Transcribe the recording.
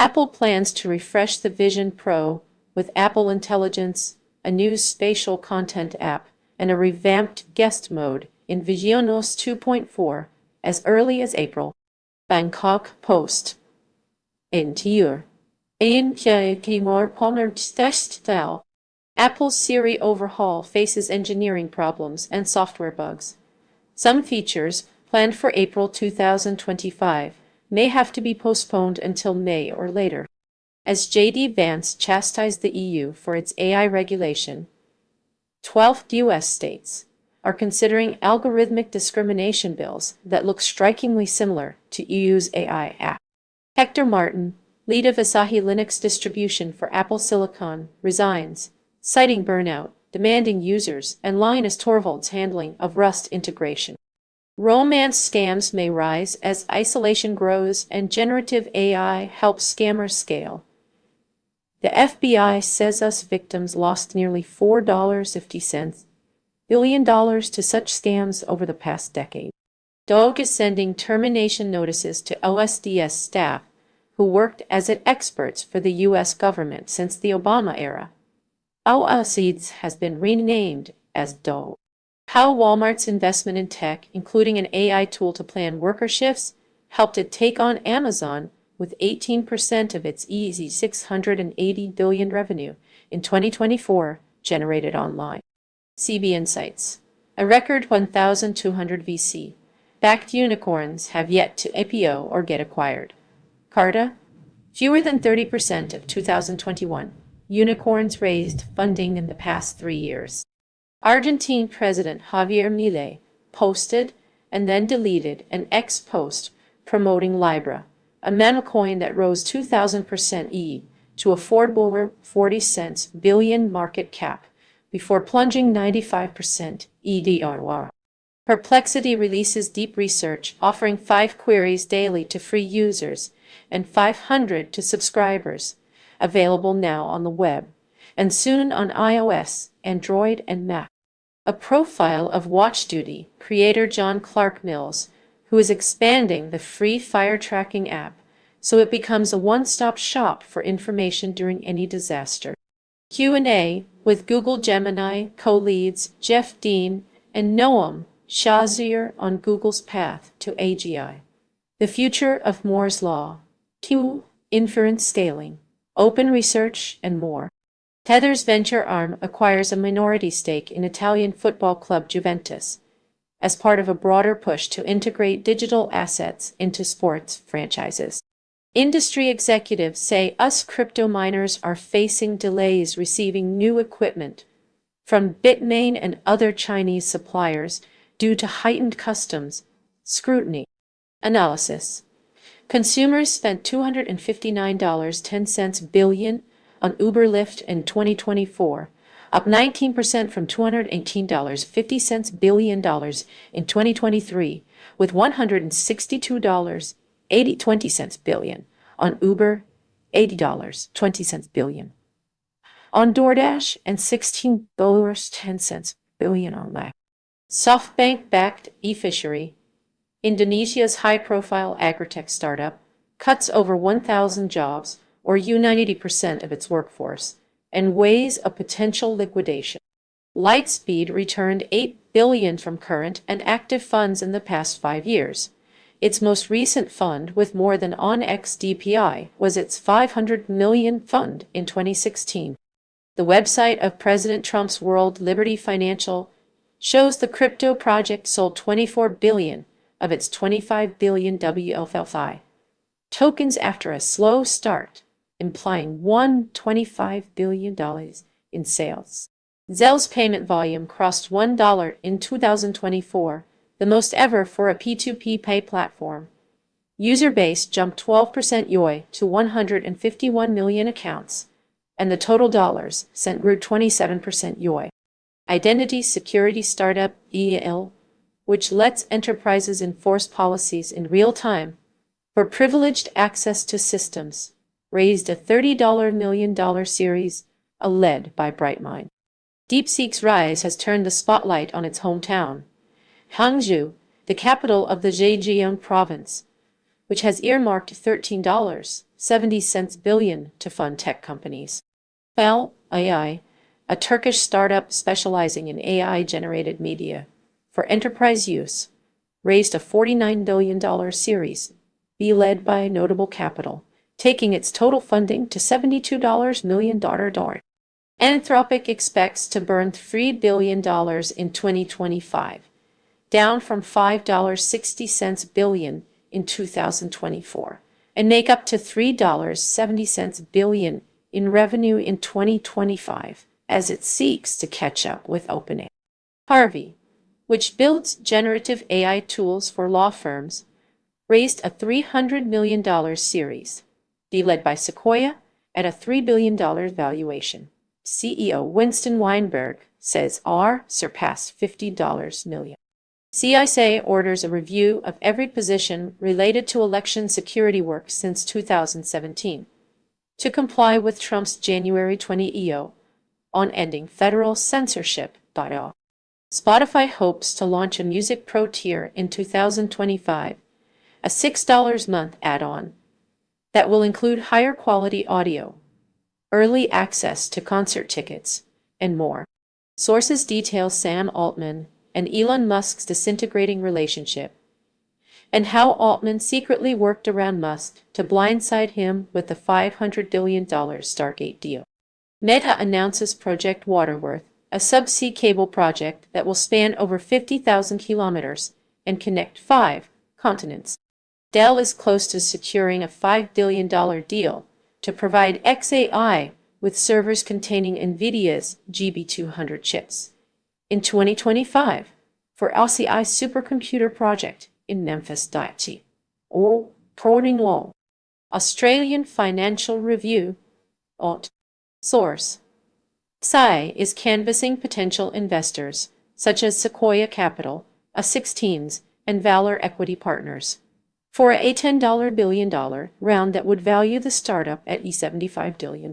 Apple plans to refresh the Vision Pro with Apple Intelligence, a new spatial content app, and a revamped guest mode in Visionos 2.4 as early as April. Bangkok Post. Interior. Apple's Siri overhaul faces engineering problems and software bugs. Some features, planned for April 2025, may have to be postponed until May or later. As J.D. Vance chastised the EU for its AI regulation, 12 U.S. states are considering algorithmic discrimination bills that look strikingly similar to EU's AI Act. Hector Martin, lead of Asahi Linux distribution for Apple Silicon, resigns, citing burnout, demanding users, and Linus Torvalds' handling of Rust integration. Romance scams may rise as isolation grows and generative AI helps scammers scale. The FBI says US victims lost nearly $4.50 billion to such scams over the past decade. DOGE is sending termination notices to OSDS staff who worked as experts for the U.S. government since the Obama era. OSDS has been renamed as DOGE. How Walmart's investment in tech, including an AI tool to plan worker shifts, helped it take on Amazon with 18% of its easy $680 billion revenue in 2024 generated online. CB Insights. A record 1,200 VC-backed unicorns have yet to IPO or get acquired. Carta. Fewer than 30% of 2021 unicorns raised funding in the past 3 years. Argentine President Javier Milei posted and then deleted an X post promoting Libra, a meme coin that rose 2,000% to a $4.40 billion market cap before plunging 95% EDR. Perplexity releases deep research, offering 5 queries daily to free users and 500 to subscribers, available now on the web, and soon on iOS, Android, and Mac. A profile of WatchDuty creator John Clark Mills, who is expanding the free fire tracking app so it becomes a one-stop shop for information during any disaster. Q&A with Google Gemini co-leads Jeff Dean and Noam Shazir on Google's path to AGI. The future of Moore's Law, Q, inference scaling, open research, and more. Tether's venture arm acquires a minority stake in Italian football club Juventus as part of a broader push to integrate digital assets into sports franchises. Industry executives say US crypto miners are facing delays receiving new equipment from Bitmain and other Chinese suppliers due to heightened customs scrutiny. Analysis. Consumers spent $259.10 billion on Uber Lyft in 2024, up 19% from $218.50 billion in 2023, with $162.20 billion on Uber, $80.20 billion on DoorDash, and $16.10 billion on Lyft. SoftBank-backed eFishery, Indonesia's high-profile agritech startup, cuts over 1,000 jobs, or 90% of its workforce, and weighs a potential liquidation. Lightspeed returned $8 billion from current and active funds in the past 5 years. Its most recent fund, with more than OnX DPI, was its $500 million fund in 2016. The website of President Trump's World Liberty Financial shows the crypto project sold $24 billion of its $25 billion WFLI tokens after a slow start, implying $125 billion in sales. Zelle's payment volume crossed $1 in 2024, the most ever for a P2P pay platform. User base jumped 12% YoY to 151 million accounts, and the total dollars sent grew 27% YoY. Identity security startup EAL, which lets enterprises enforce policies in real time for privileged access to systems, raised a $30 million Series A led by Brightmind. DeepSeek's rise has turned the spotlight on its hometown, Hangzhou, the capital of the Zhejiang province, which has earmarked $13 $70 billion to fund tech companies. Fel AI, a Turkish startup specializing in AI-generated media for enterprise use, raised a $49 billion Series B led by Notable Capital, taking its total funding to $72 million. Anthropic expects to burn $3 billion in 2025, down from $5.60 billion in 2024, and make up to $3.70 billion in revenue in 2025 as it seeks to catch up with OpenAI. Harvey, which builds generative AI tools for law firms, raised a $300 million Series B led by Sequoia at a $3 billion valuation. CEO Winston Weinberg says R surpassed $50 million. CISA orders a review of every position related to election security work since 2017 to comply with Trump's January 20 EO on ending federal censorship. Spotify hopes to launch a Music Pro tier in 2025, a $6 a month add-on that will include higher quality audio, early access to concert tickets, and more. Sources detail Sam Altman and Elon Musk's disintegrating relationship, and how Altman secretly worked around Musk to blindside him with the $500 billion Stargate deal. Meta announces Project Waterworth, a subsea cable project that will span over 50,000 kilometers and connect 5 continents. Dell is close to securing a $5 billion deal to provide xAI with servers containing NVIDIA's GB200 chips in 2025 for LCI's supercomputer project in Memphis. Or Proning Law. Australian Financial Review. Source. SAI is canvassing potential investors, such as Sequoia Capital, A16s, and Valor Equity Partners, for a $10 billion round that would value the startup at $75 billion.